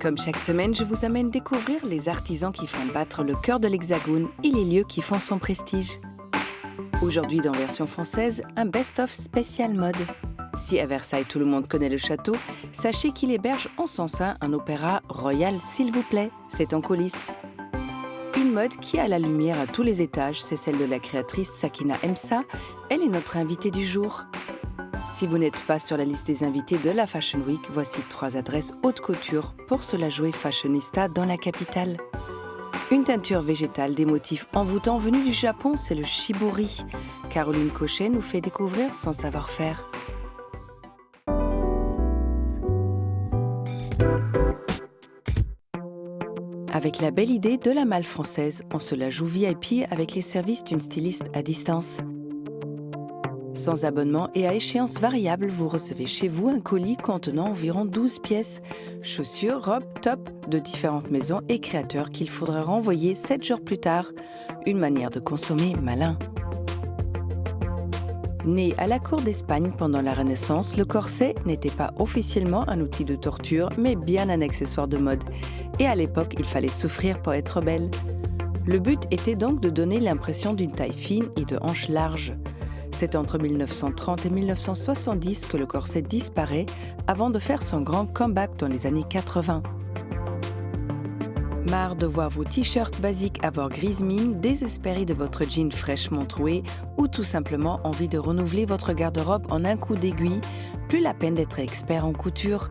Comme chaque semaine, je vous amène découvrir les artisans qui font battre le cœur de l'Hexagone et les lieux qui font son prestige. Aujourd'hui, dans version française, un best-of spécial mode. Si à Versailles tout le monde connaît le château, sachez qu'il héberge en son sein un opéra royal, s'il vous plaît, c'est en coulisses. Une mode qui a la lumière à tous les étages, c'est celle de la créatrice Sakina Emsa. Elle est notre invitée du jour. Si vous n'êtes pas sur la liste des invités de la Fashion Week, voici 3 adresses haute couture pour se la jouer fashionista dans la capitale. Une teinture végétale des motifs envoûtants venus du Japon, c'est le shibori. Caroline Cochet nous fait découvrir son savoir-faire. Avec la belle idée de la malle française, on se la joue VIP avec les services d'une styliste à distance. Sans abonnement et à échéance variable, vous recevez chez vous un colis contenant environ 12 pièces, chaussures, robes, tops de différentes maisons et créateurs qu'il faudra renvoyer 7 jours plus tard. Une manière de consommer malin. Né à la cour d'Espagne pendant la Renaissance, le corset n'était pas officiellement un outil de torture, mais bien un accessoire de mode. Et à l'époque, il fallait souffrir pour être belle. Le but était donc de donner l'impression d'une taille fine et de hanches larges. C'est entre 1930 et 1970 que le corset disparaît avant de faire son grand comeback dans les années 80. Marre de voir vos t-shirts basiques avoir grise mine, désespéré de votre jean fraîchement troué ou tout simplement envie de renouveler votre garde-robe en un coup d'aiguille, plus la peine d'être expert en couture.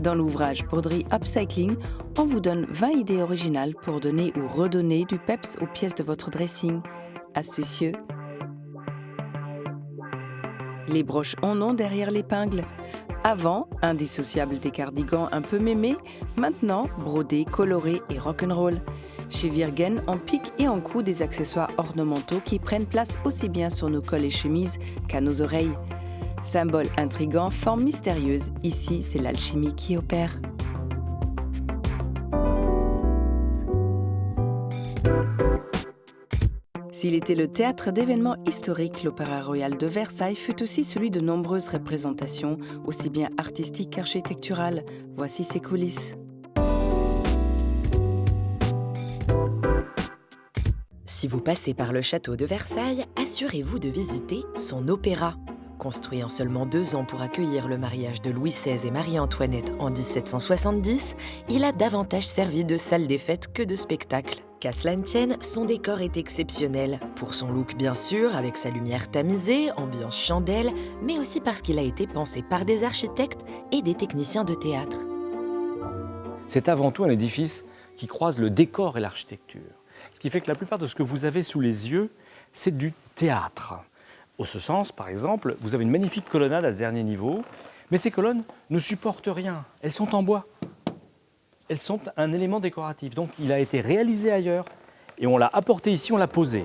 Dans l'ouvrage Broderie Upcycling, on vous donne 20 idées originales pour donner ou redonner du peps aux pièces de votre dressing. Astucieux. Les broches en nom derrière l'épingle. Avant, indissociable des cardigans un peu mémés, maintenant, brodés, colorés et rock'n'roll. Chez Virgen, on pique et on coud des accessoires ornementaux qui prennent place aussi bien sur nos cols et chemises qu'à nos oreilles. Symbole intrigant, forme mystérieuse, ici c'est l'alchimie qui opère. S'il était le théâtre d'événements historiques, l'Opéra Royal de Versailles fut aussi celui de nombreuses représentations, aussi bien artistiques qu'architecturales. Voici ses coulisses. Si vous passez par le château de Versailles, assurez-vous de visiter son opéra. Construit en seulement 2 ans pour accueillir le mariage de Louis XVI et Marie-Antoinette en 1770, il a davantage servi de salle des fêtes que de spectacle. Qu'à cela ne tienne, son décor est exceptionnel. Pour son look bien sûr, avec sa lumière tamisée, ambiance chandelle, mais aussi parce qu'il a été pensé par des architectes et des techniciens de théâtre. C'est avant tout un édifice qui croise le décor et l'architecture. Ce qui fait que la plupart de ce que vous avez sous les yeux, c'est du théâtre. Au ce sens, par exemple, vous avez une magnifique colonnade à ce dernier niveau, mais ces colonnes ne supportent rien, elles sont en bois. Elles sont un élément décoratif, donc il a été réalisé ailleurs et on l'a apporté ici, on l'a posé.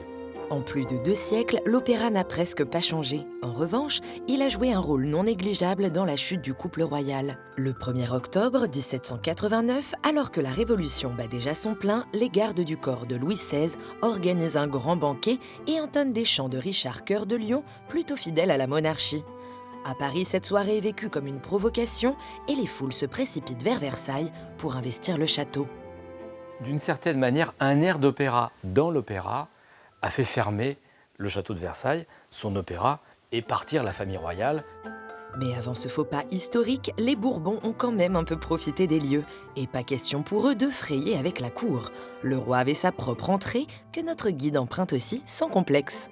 En plus de 2 siècles, l'opéra n'a presque pas changé. En revanche, il a joué un rôle non négligeable dans la chute du couple royal. Le 1er octobre 1789, alors que la Révolution bat déjà son plein, les gardes du corps de Louis XVI organisent un grand banquet et entonnent des chants de Richard Cœur de Lion, plutôt fidèle à la monarchie. À Paris, cette soirée est vécue comme une provocation et les foules se précipitent vers Versailles pour investir le château. D'une certaine manière, un air d'opéra dans l'opéra a fait fermer le château de Versailles, son opéra, et partir la famille royale. Mais avant ce faux pas historique, les Bourbons ont quand même un peu profité des lieux. Et pas question pour eux de frayer avec la cour. Le roi avait sa propre entrée, que notre guide emprunte aussi sans complexe.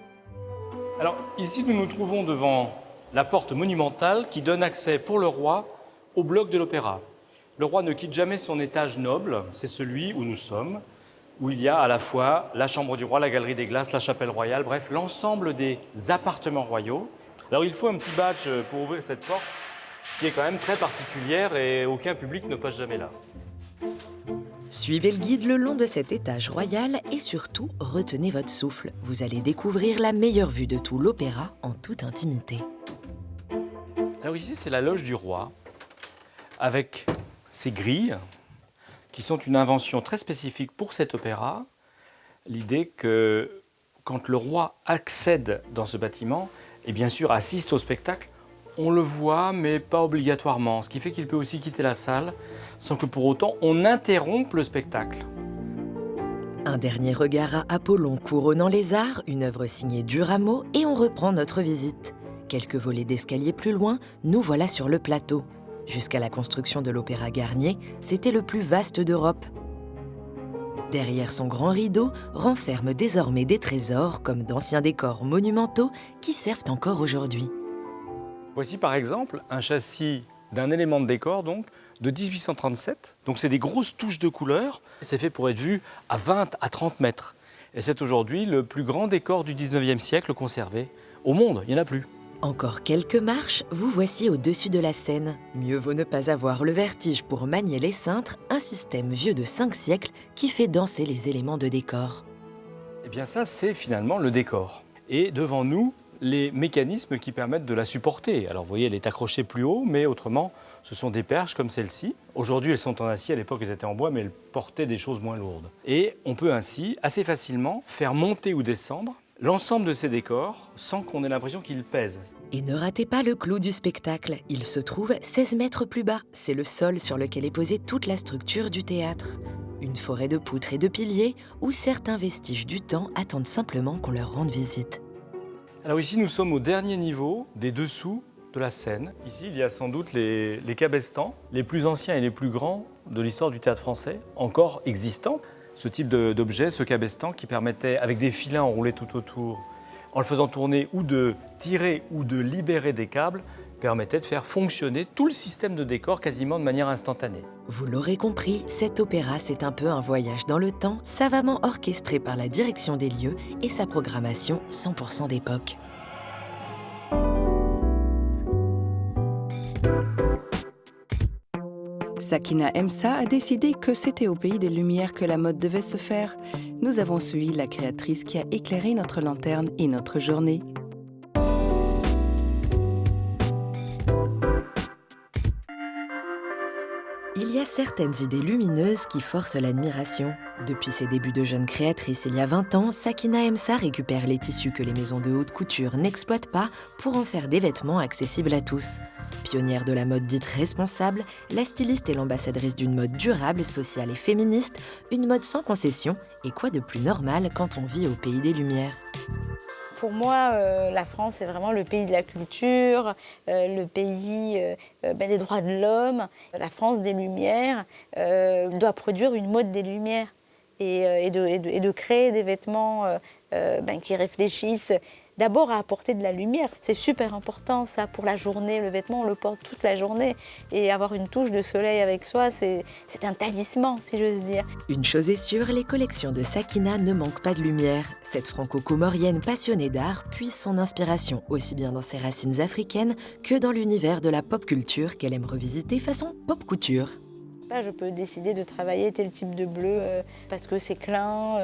Alors ici, nous nous trouvons devant la porte monumentale qui donne accès pour le roi au bloc de l'opéra. Le roi ne quitte jamais son étage noble, c'est celui où nous sommes, où il y a à la fois la chambre du roi, la galerie des glaces, la chapelle royale, bref, l'ensemble des appartements royaux. Alors il faut un petit badge pour ouvrir cette porte, qui est quand même très particulière et aucun public ne passe jamais là. Suivez le guide le long de cet étage royal et surtout, retenez votre souffle. Vous allez découvrir la meilleure vue de tout l'opéra en toute intimité. Alors ici, c'est la loge du roi, avec ses grilles, qui sont une invention très spécifique pour cet opéra. L'idée que quand le roi accède dans ce bâtiment, et bien sûr assiste au spectacle, on le voit, mais pas obligatoirement, ce qui fait qu'il peut aussi quitter la salle sans que pour autant on interrompe le spectacle. Un dernier regard à Apollon couronnant les arts, une œuvre signée Duramo, et on reprend notre visite. Quelques volets d'escalier plus loin, nous voilà sur le plateau. Jusqu'à la construction de l'Opéra Garnier, c'était le plus vaste d'Europe. Derrière son grand rideau, renferme désormais des trésors comme d'anciens décors monumentaux qui servent encore aujourd'hui. Voici par exemple un châssis d'un élément de décor donc, de 1837. Donc c'est des grosses touches de couleur. C'est fait pour être vu à 20 à 30 mètres. Et c'est aujourd'hui le plus grand décor du 19e siècle conservé au monde. Il n'y en a plus. Encore quelques marches, vous voici au-dessus de la scène. Mieux vaut ne pas avoir le vertige pour manier les cintres, un système vieux de 5 siècles qui fait danser les éléments de décor. Eh bien ça, c'est finalement le décor. Et devant nous, les mécanismes qui permettent de la supporter. Alors vous voyez, elle est accrochée plus haut, mais autrement, ce sont des perches comme celle-ci. Aujourd'hui, elles sont en acier, à l'époque, elles étaient en bois, mais elles portaient des choses moins lourdes. Et on peut ainsi, assez facilement, faire monter ou descendre l'ensemble de ces décors sans qu'on ait l'impression qu'ils pèsent. Et ne ratez pas le clou du spectacle, il se trouve 16 mètres plus bas. C'est le sol sur lequel est posée toute la structure du théâtre. Une forêt de poutres et de piliers où certains vestiges du temps attendent simplement qu'on leur rende visite. Alors ici, nous sommes au dernier niveau des dessous de la scène. Ici, il y a sans doute les cabestans, les plus anciens et les plus grands de l'histoire du théâtre français, encore existants. Ce type d'objet, ce cabestan, qui permettait, avec des filins enroulés tout autour, en le faisant tourner ou de tirer ou de libérer des câbles, permettait de faire fonctionner tout le système de décor quasiment de manière instantanée. Vous l'aurez compris, cet opéra, c'est un peu un voyage dans le temps, savamment orchestré par la direction des lieux et sa programmation 100% d'époque. Sakina Emsa a décidé que c'était au pays des Lumières que la mode devait se faire. Nous avons suivi la créatrice qui a éclairé notre lanterne et notre journée. Il y a certaines idées lumineuses qui forcent l'admiration. Depuis ses débuts de jeune créatrice il y a 20 ans, Sakina Emsa récupère les tissus que les maisons de haute couture n'exploitent pas pour en faire des vêtements accessibles à tous. Pionnière de la mode dite responsable, la styliste est l'ambassadrice d'une mode durable, sociale et féministe, une mode sans concession, et quoi de plus normal quand on vit au pays des Lumières ? Pour moi, la France, c'est vraiment le pays de la culture, le pays des droits de l'homme. La France des Lumières doit produire une mode des Lumières et de créer des vêtements qui réfléchissent d'abord à apporter de la lumière. C'est super important ça pour la journée. Le vêtement, on le porte toute la journée. Et avoir une touche de soleil avec soi, c'est un talisman, si j'ose dire. Une chose est sûre, les collections de Sakina ne manquent pas de lumière. Cette franco-comorienne passionnée d'art puise son inspiration aussi bien dans ses racines africaines que dans l'univers de la pop culture qu'elle aime revisiter façon pop couture. Je peux décider de travailler tel type de bleu parce que c'est clin.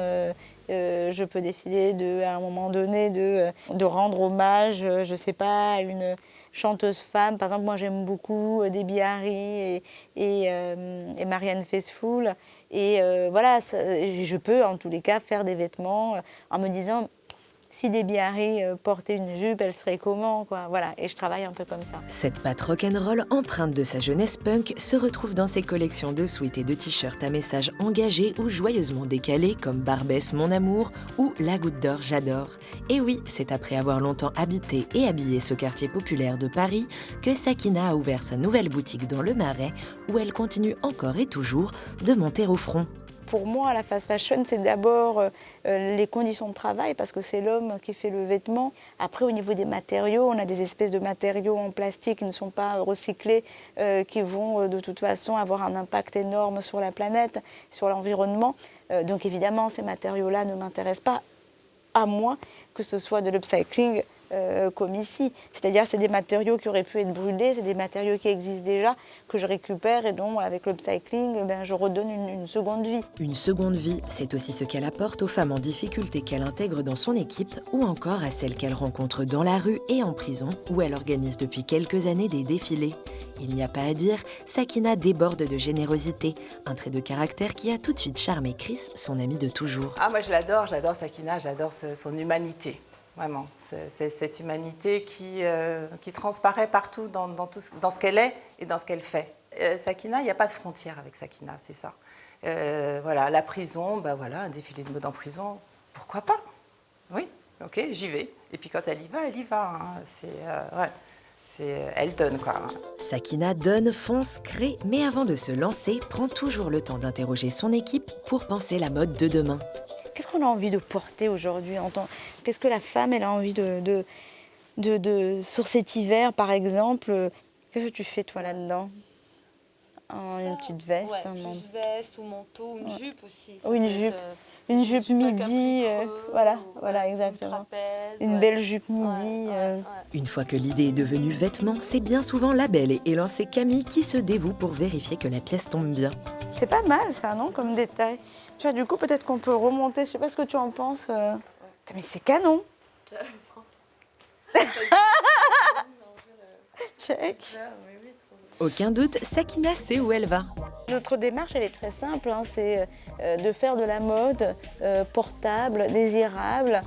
Je peux décider à un moment donné de rendre hommage, je sais pas, à une chanteuse femme. Par exemple, moi j'aime beaucoup Debbie Harry et Marianne Faithfull. Et voilà, je peux en tous les cas faire des vêtements en me disant si Debbie Harry portait une jupe, elle serait comment, quoi. Voilà, et je travaille un peu comme ça. Cette patte rock'n'roll, empreinte de sa jeunesse punk, se retrouve dans ses collections de sweats et de t-shirts à messages engagés ou joyeusement décalés comme Barbès Mon Amour ou La Goutte d'Or J'adore. Et oui, c'est après avoir longtemps habité et habillé ce quartier populaire de Paris que Sakina a ouvert sa nouvelle boutique dans le Marais où elle continue encore et toujours de monter au front. Pour moi, la fast fashion, c'est d'abord les conditions de travail, parce que c'est l'homme qui fait le vêtement. Après, au niveau des matériaux, on a des espèces de matériaux en plastique qui ne sont pas recyclés, qui vont de toute façon avoir un impact énorme sur la planète, sur l'environnement. Donc évidemment, ces matériaux-là ne m'intéressent pas, à moins que ce soit de l'upcycling comme ici. C'est-à-dire c'est des matériaux qui auraient pu être brûlés, c'est des matériaux qui existent déjà, que je récupère et dont avec l'upcycling, je redonne une seconde vie. Une seconde vie, c'est aussi ce qu'elle apporte aux femmes en difficulté qu'elle intègre dans son équipe ou encore à celles qu'elle rencontre dans la rue et en prison où elle organise depuis quelques années des défilés. Il n'y a pas à dire, Sakina déborde de générosité, un trait de caractère qui a tout de suite charmé Chris, son ami de toujours. Ah, moi je l'adore Sakina, j'adore son humanité. vraiment. C'est cette humanité qui transparaît partout dans ce qu'elle est et dans ce qu'elle fait. Sakina, il n'y a pas de frontière avec Sakina, c'est ça. Voilà, la prison, un défilé de mode en prison, pourquoi pas? Oui, ok, j'y vais. Et puis quand elle y va. Hein. Elle donne, quoi. Sakina donne, fonce, crée, mais avant de se lancer, prend toujours le temps d'interroger son équipe pour penser la mode de demain. Qu'est-ce qu'on a envie de porter aujourd'hui? Qu'est-ce que la femme elle a envie sur cet hiver, par exemple? Qu'est-ce que tu fais, toi, là-dedans? Une petite veste, une veste ou manteau, une jupe aussi. Ou une jupe. Une jupe midi, voilà, exactement. Une belle jupe midi. Une fois que l'idée est devenue vêtement, c'est bien souvent la belle et élancée Camille qui se dévoue pour vérifier que la pièce tombe bien. C'est pas mal ça, non, comme détail. Tu vois, du coup, peut-être qu'on peut remonter, je sais pas ce que tu en penses. Mais c'est canon. Check. Aucun doute, Sakina sait où elle va. Notre démarche, elle est très simple, hein, c'est de faire de la mode portable, désirable,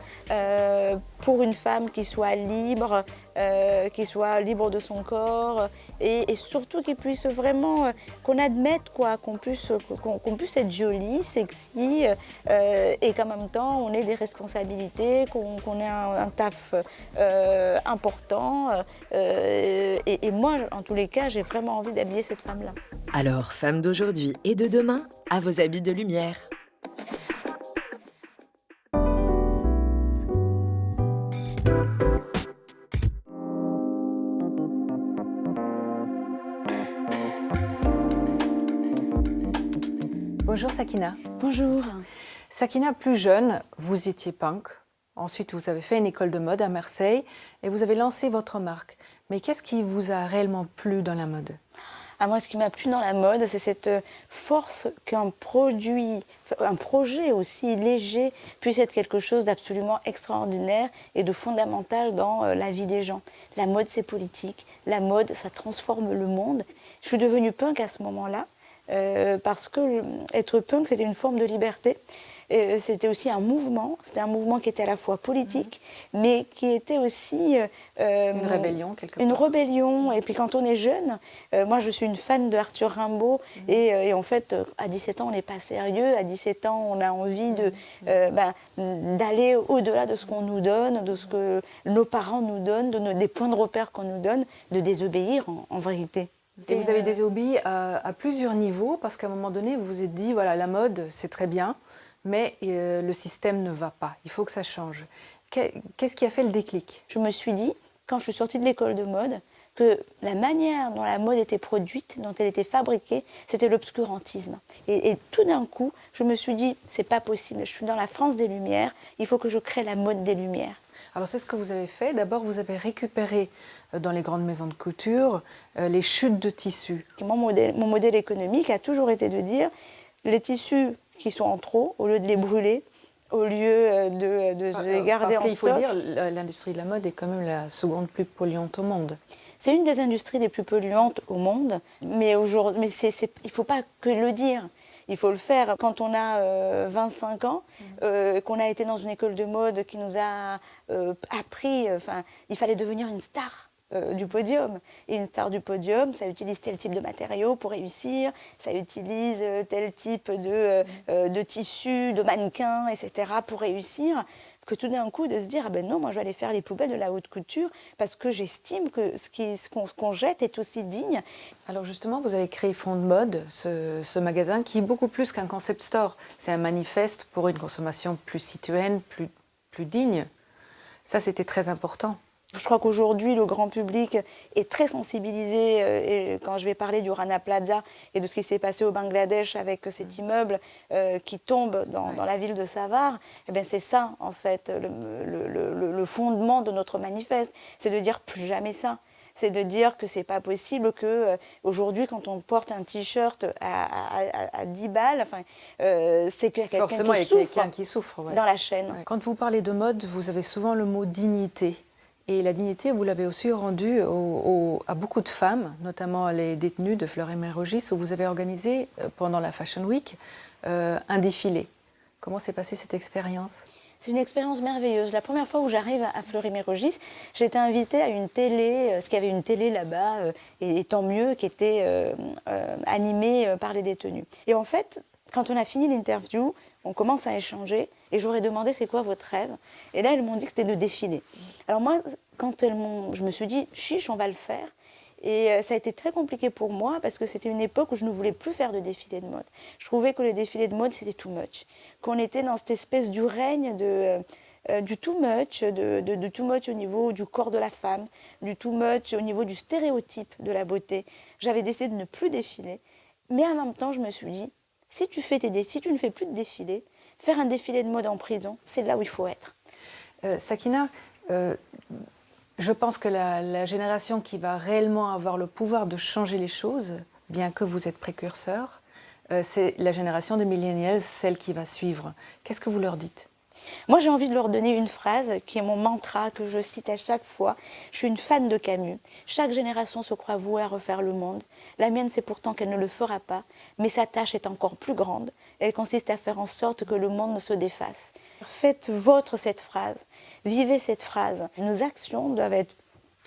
pour une femme qui soit libre de son corps et surtout qui puisse vraiment, qu'on admette quoi, qu'on puisse être jolie, sexy et qu'en même temps on ait des responsabilités, qu'on ait un taf important. Et moi, en tous les cas, j'ai vraiment envie d'habiller cette femme-là. Alors, femme d'aujourd'hui et de demain, à vos habits de lumière. Bonjour Sakina. Bonjour. Sakina, plus jeune, vous étiez punk. Ensuite, vous avez fait une école de mode à Marseille et vous avez lancé votre marque. Mais qu'est-ce qui vous a réellement plu dans la mode ? Moi, ce qui m'a plu dans la mode, c'est cette force qu'un projet aussi léger puisse être quelque chose d'absolument extraordinaire et de fondamental dans la vie des gens. La mode, c'est politique. La mode, ça transforme le monde. Je suis devenue punk à ce moment-là parce que être punk, c'était une forme de liberté. C'était aussi un mouvement qui était à la fois politique, mais qui était aussi... une rébellion, quelque part. Une rébellion, et puis quand on est jeune, moi je suis une fan de Arthur Rimbaud, et en fait, à 17 ans, on n'est pas sérieux, à 17 ans, on a envie d'aller au-delà de ce qu'on nous donne, de ce que nos parents nous donnent, des points de repère qu'on nous donne, de désobéir en vérité. Et vous avez désobéi à plusieurs niveaux, parce qu'à un moment donné, vous vous êtes dit, voilà, la mode, c'est très bien, mais le système ne va pas, il faut que ça change. Qu'est-ce qui a fait le déclic ? Je me suis dit, quand je suis sortie de l'école de mode, que la manière dont la mode était produite, dont elle était fabriquée, c'était l'obscurantisme. Et tout d'un coup, je me suis dit, c'est pas possible, je suis dans la France des Lumières, il faut que je crée la mode des Lumières. Alors c'est ce que vous avez fait. D'abord, vous avez récupéré dans les grandes maisons de couture les chutes de tissus. Mon modèle économique a toujours été de dire, les tissus qui sont en trop, au lieu de les brûler, au lieu de les garder en stock. Parce qu'il faut dire, l'industrie de la mode est quand même la seconde plus polluante au monde. C'est une des industries les plus polluantes au monde, mais aujourd'hui, il ne faut pas que le dire. Il faut le faire. Quand on a 25 ans, qu'on a été dans une école de mode qui nous a appris, il fallait devenir une star du podium. Et une star du podium, ça utilise tel type de matériaux pour réussir, ça utilise tel type de tissu, de mannequin, etc. pour réussir. Que tout d'un coup, de se dire, ah ben non, moi je vais aller faire les poubelles de la haute couture parce que j'estime que ce qu'on jette est aussi digne. Alors justement, vous avez créé Fond de Mode, ce magasin qui est beaucoup plus qu'un concept store. C'est un manifeste pour une consommation plus citoyenne, plus digne. Ça, c'était très important. Je crois qu'aujourd'hui, le grand public est très sensibilisé. Et quand je vais parler du Rana Plaza et de ce qui s'est passé au Bangladesh avec cet immeuble qui tombe dans la ville de Savar, eh bien c'est ça, en fait, le fondement de notre manifeste. C'est de dire plus jamais ça. C'est de dire que c'est pas possible qu'aujourd'hui, quand on porte un t-shirt à 10 balles, c'est qu'il y a quelqu'un qui souffre dans la chaîne. Ouais. Quand vous parlez de mode, vous avez souvent le mot dignité. Et la dignité, vous l'avez aussi rendue à beaucoup de femmes, notamment les détenues de Fleury-Mérogis, où vous avez organisé, pendant la Fashion Week, un défilé. Comment s'est passée cette expérience ? C'est une expérience merveilleuse. La première fois où j'arrive à Fleury-Mérogis, j'ai été invitée à une télé, parce qu'il y avait une télé là-bas, et tant mieux, qui était animée par les détenus. Et en fait, quand on a fini l'interview, on commence à échanger, et je leur ai demandé c'est quoi votre rêve. Et là, elles m'ont dit que c'était de défiler. Alors moi, je me suis dit, chiche, on va le faire. Et ça a été très compliqué pour moi parce que c'était une époque où je ne voulais plus faire de défilés de mode. Je trouvais que les défilés de mode, c'était too much. Qu'on était dans cette espèce du règne du too much, de too much au niveau du corps de la femme, du too much au niveau du stéréotype de la beauté. J'avais décidé de ne plus défiler. Mais en même temps, je me suis dit, si tu ne fais plus de défilés, faire un défilé de mode en prison, c'est là où il faut être. Sakina, je pense que la génération qui va réellement avoir le pouvoir de changer les choses, bien que vous êtes précurseur, c'est la génération de millennials, celle qui va suivre. Qu'est-ce que vous leur dites ? Moi, j'ai envie de leur donner une phrase qui est mon mantra, que je cite à chaque fois. Je suis une fan de Camus. Chaque génération se croit vouée à refaire le monde. La mienne, c'est pourtant qu'elle ne le fera pas, mais sa tâche est encore plus grande. Elle consiste à faire en sorte que le monde ne se défasse. Faites vôtre cette phrase, vivez cette phrase. Nos actions doivent être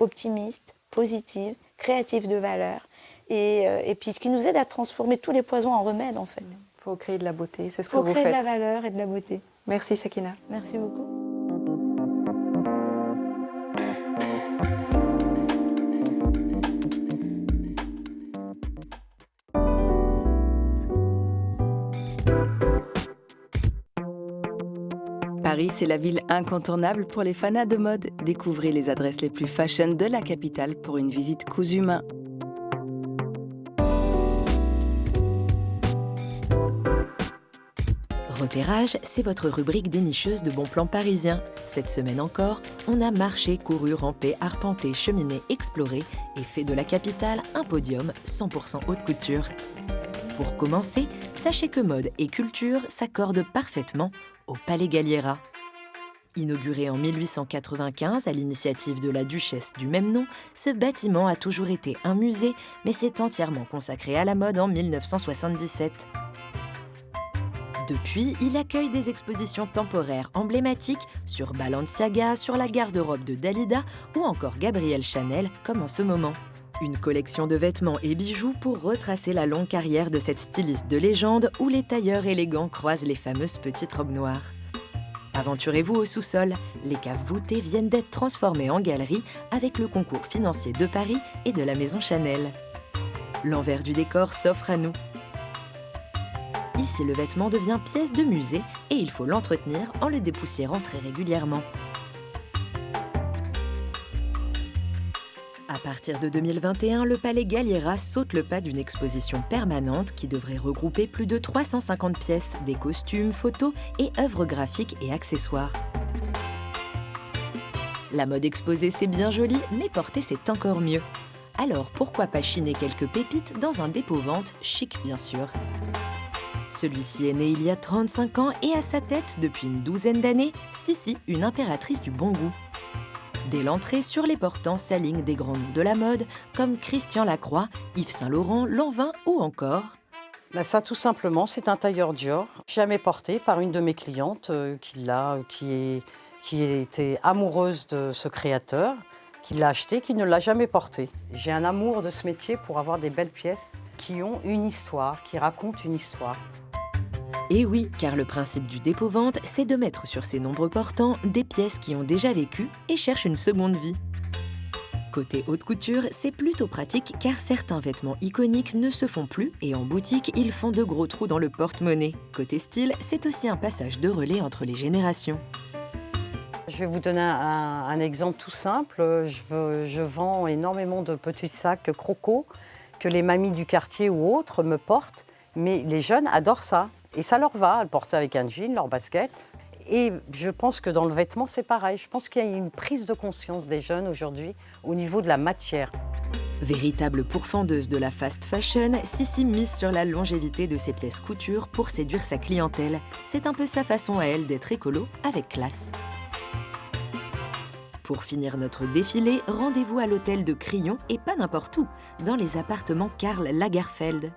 optimistes, positives, créatives de valeur, et puis qui nous aident à transformer tous les poisons en remèdes, en fait. Il faut créer de la beauté, c'est ce que faut vous faites. créer de la valeur et de la beauté. Merci Sakina. Merci beaucoup. Paris, c'est la ville incontournable pour les fanas de mode. Découvrez les adresses les plus fashion de la capitale pour une visite cousu main. Repérage, c'est votre rubrique dénicheuse de bons plans parisiens. Cette semaine encore, on a marché, couru, rampé, arpenté, cheminé, exploré et fait de la capitale un podium 100% haute couture. Pour commencer, sachez que mode et culture s'accordent parfaitement au Palais Galliera. Inauguré en 1895 à l'initiative de la duchesse du même nom, ce bâtiment a toujours été un musée, mais s'est entièrement consacré à la mode en 1977. Depuis, il accueille des expositions temporaires emblématiques sur Balenciaga, sur la garde-robe de Dalida ou encore Gabrielle Chanel, comme en ce moment. Une collection de vêtements et bijoux pour retracer la longue carrière de cette styliste de légende où les tailleurs élégants croisent les fameuses petites robes noires. Aventurez-vous au sous-sol, les caves voûtées viennent d'être transformées en galeries avec le concours financier de Paris et de la maison Chanel. L'envers du décor s'offre à nous. Ici, le vêtement devient pièce de musée et il faut l'entretenir en le dépoussiérant très régulièrement. À partir de 2021, le Palais Galliera saute le pas d'une exposition permanente qui devrait regrouper plus de 350 pièces, des costumes, photos et œuvres graphiques et accessoires. La mode exposée, c'est bien joli, mais porter, c'est encore mieux. Alors pourquoi pas chiner quelques pépites dans un dépôt-vente chic, bien sûr. Celui-ci est né il y a 35 ans et à sa tête, depuis une douzaine d'années, Sissi, une impératrice du bon goût. Dès l'entrée, sur les portants s'alignent des grands noms de la mode, comme Christian Lacroix, Yves Saint Laurent, Lanvin ou encore... Ça, tout simplement, c'est un tailleur Dior, jamais porté par une de mes clientes qui était amoureuse de ce créateur, qui l'a acheté, qui ne l'a jamais porté. J'ai un amour de ce métier pour avoir des belles pièces qui ont une histoire, qui racontent une histoire. Et oui, car le principe du dépôt-vente, c'est de mettre sur ces nombreux portants des pièces qui ont déjà vécu et cherchent une seconde vie. Côté haute couture, c'est plutôt pratique car certains vêtements iconiques ne se font plus et en boutique, ils font de gros trous dans le porte-monnaie. Côté style, c'est aussi un passage de relais entre les générations. Je vais vous donner un exemple tout simple. Je vends énormément de petits sacs Croco que les mamies du quartier ou autres me portent, mais les jeunes adorent ça. Et ça leur va, elles portent ça avec un jean, leur basket. Et je pense que dans le vêtement, c'est pareil. Je pense qu'il y a une prise de conscience des jeunes aujourd'hui au niveau de la matière. Véritable pourfendeuse de la fast fashion, Sissi mise sur la longévité de ses pièces couture pour séduire sa clientèle. C'est un peu sa façon à elle d'être écolo avec classe. Pour finir notre défilé, rendez-vous à l'hôtel de Crillon et pas n'importe où, dans les appartements Karl Lagerfeld.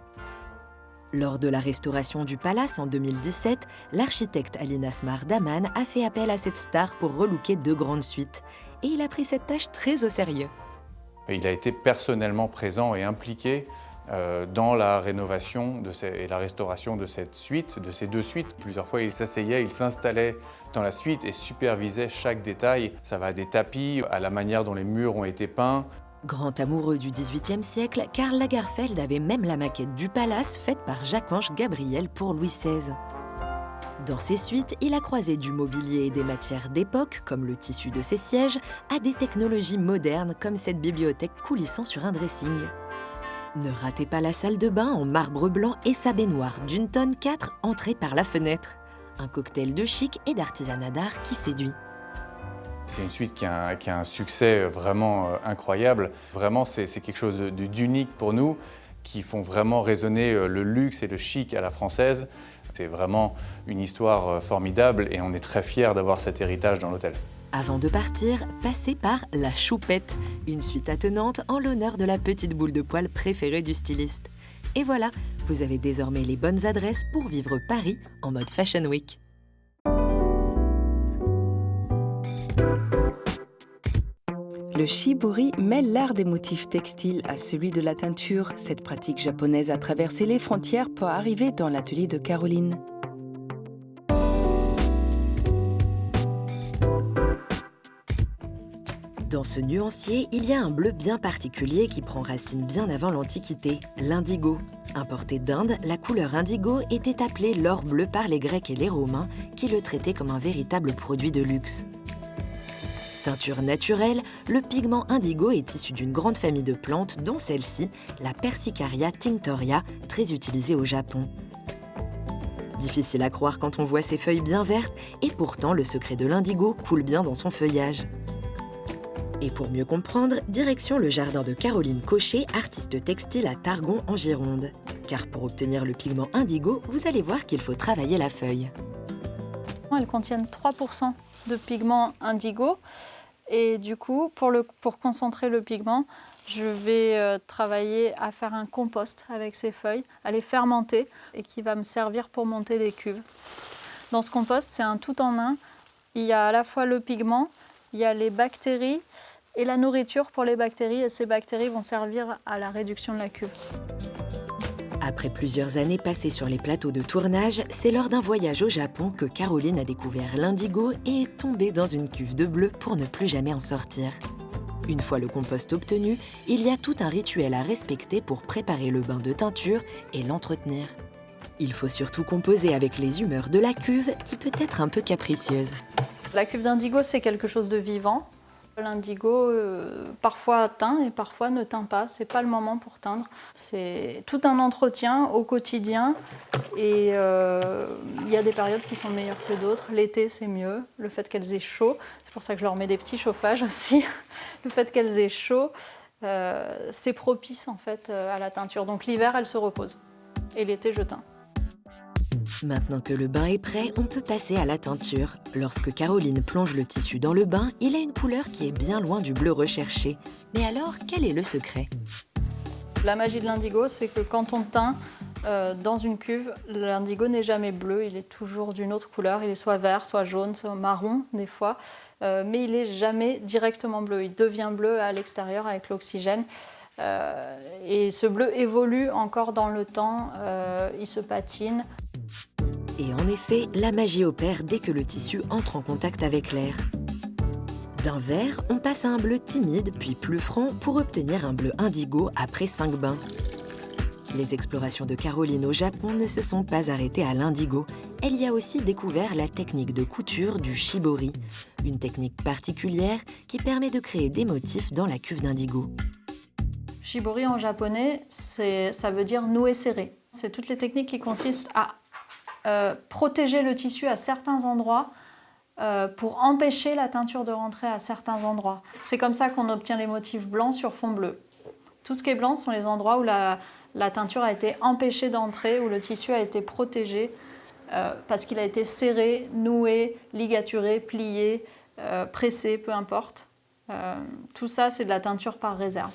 Lors de la restauration du palace en 2017, l'architecte Ali Nasmar Daman a fait appel à cette star pour relooker 2 grandes suites. Et il a pris cette tâche très au sérieux. Il a été personnellement présent et impliqué dans la rénovation et la restauration de cette suite, de ces 2 suites. Plusieurs fois, il s'asseyait, il s'installait dans la suite et supervisait chaque détail. Ça va des tapis à la manière dont les murs ont été peints. Grand amoureux du XVIIIe siècle, Karl Lagerfeld avait même la maquette du palace faite par Jacques-Ange Gabriel pour Louis XVI. Dans ses suites, il a croisé du mobilier et des matières d'époque, comme le tissu de ses sièges, à des technologies modernes comme cette bibliothèque coulissant sur un dressing. Ne ratez pas la salle de bain en marbre blanc et sa baignoire d'une tonne 4 entrée par la fenêtre. Un cocktail de chic et d'artisanat d'art qui séduit. C'est une suite qui a un succès vraiment incroyable. Vraiment, c'est quelque chose d'unique pour nous, qui font vraiment résonner le luxe et le chic à la française. C'est vraiment une histoire formidable et on est très fiers d'avoir cet héritage dans l'hôtel. Avant de partir, passez par La Choupette, une suite attenante en l'honneur de la petite boule de poil préférée du styliste. Et voilà, vous avez désormais les bonnes adresses pour vivre Paris en mode Fashion Week. Le shibori mêle l'art des motifs textiles à celui de la teinture. Cette pratique japonaise a traversé les frontières pour arriver dans l'atelier de Caroline. Dans ce nuancier, il y a un bleu bien particulier qui prend racine bien avant l'Antiquité, l'indigo. Importé d'Inde, la couleur indigo était appelée l'or bleu par les Grecs et les Romains, qui le traitaient comme un véritable produit de luxe. Teinture naturelle, le pigment indigo est issu d'une grande famille de plantes, dont celle-ci, la Persicaria tinctoria, très utilisée au Japon. Difficile à croire quand on voit ses feuilles bien vertes, et pourtant le secret de l'indigo coule bien dans son feuillage. Et pour mieux comprendre, direction le jardin de Caroline Cochet, artiste textile à Targon en Gironde. Car pour obtenir le pigment indigo, vous allez voir qu'il faut travailler la feuille. Elles contiennent 3% de pigment indigo. Et du coup, pour concentrer le pigment, je vais travailler à faire un compost avec ces feuilles, à les fermenter et qui va me servir pour monter les cuves. Dans ce compost, c'est un tout en un. Il y a à la fois le pigment, il y a les bactéries et la nourriture pour les bactéries. Et ces bactéries vont servir à la réduction de la cuve. Après plusieurs années passées sur les plateaux de tournage, c'est lors d'un voyage au Japon que Caroline a découvert l'indigo et est tombée dans une cuve de bleu pour ne plus jamais en sortir. Une fois le compost obtenu, il y a tout un rituel à respecter pour préparer le bain de teinture et l'entretenir. Il faut surtout composer avec les humeurs de la cuve qui peut être un peu capricieuse. La cuve d'indigo, c'est quelque chose de vivant. L'indigo, parfois teint et parfois ne teint pas. C'est pas le moment pour teindre. C'est tout un entretien au quotidien. Et il y a des périodes qui sont meilleures que d'autres. L'été, c'est mieux. Le fait qu'elles aient chaud, c'est pour ça que je leur mets des petits chauffages aussi. Le fait qu'elles aient chaud, c'est propice en fait à la teinture. Donc l'hiver, elles se reposent. Et l'été, je teins. Maintenant que le bain est prêt, on peut passer à la teinture. Lorsque Caroline plonge le tissu dans le bain, il a une couleur qui est bien loin du bleu recherché. Mais alors, quel est le secret ? La magie de l'indigo, c'est que quand on teint dans une cuve, l'indigo n'est jamais bleu, il est toujours d'une autre couleur. Il est soit vert, soit jaune, soit marron des fois, mais il n'est jamais directement bleu. Il devient bleu à l'extérieur avec l'oxygène. Et ce bleu évolue encore dans le temps, il se patine. Et en effet, la magie opère dès que le tissu entre en contact avec l'air. D'un vert, on passe à un bleu timide, puis plus franc, pour obtenir un bleu indigo après 5 bains. Les explorations de Caroline au Japon ne se sont pas arrêtées à l'indigo. Elle y a aussi découvert la technique de couture du shibori, une technique particulière qui permet de créer des motifs dans la cuve d'indigo. Shibori en japonais, ça veut dire nouer serré. C'est toutes les techniques qui consistent à protéger le tissu à certains endroits pour empêcher la teinture de rentrer à certains endroits. C'est comme ça qu'on obtient les motifs blancs sur fond bleu. Tout ce qui est blanc sont les endroits où la teinture a été empêchée d'entrer, où le tissu a été protégé parce qu'il a été serré, noué, ligaturé, plié, pressé, peu importe. Tout ça, c'est de la teinture par réserve.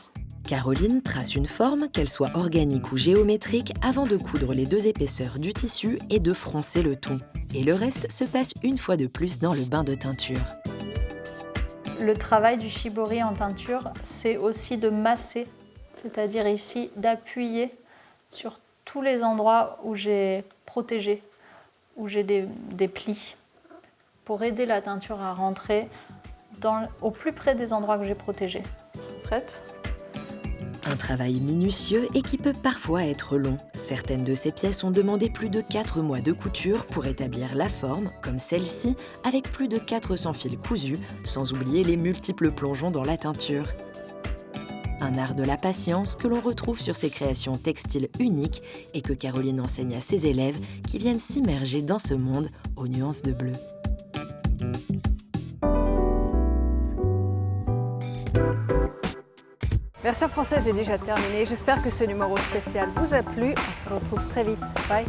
Caroline trace une forme, qu'elle soit organique ou géométrique, avant de coudre les 2 épaisseurs du tissu et de froncer le tout. Et le reste se passe une fois de plus dans le bain de teinture. Le travail du shibori en teinture, c'est aussi de masser, c'est-à-dire ici d'appuyer sur tous les endroits où j'ai protégé, où j'ai des plis, pour aider la teinture à rentrer au plus près des endroits que j'ai protégés. Prête ? Un travail minutieux et qui peut parfois être long. Certaines de ces pièces ont demandé plus de 4 mois de couture pour établir la forme, comme celle-ci, avec plus de 400 fils cousus, sans oublier les multiples plongeons dans la teinture. Un art de la patience que l'on retrouve sur ces créations textiles uniques et que Caroline enseigne à ses élèves qui viennent s'immerger dans ce monde aux nuances de bleu. Version française est déjà terminée. J'espère que ce numéro spécial vous a plu. On se retrouve très vite. Bye.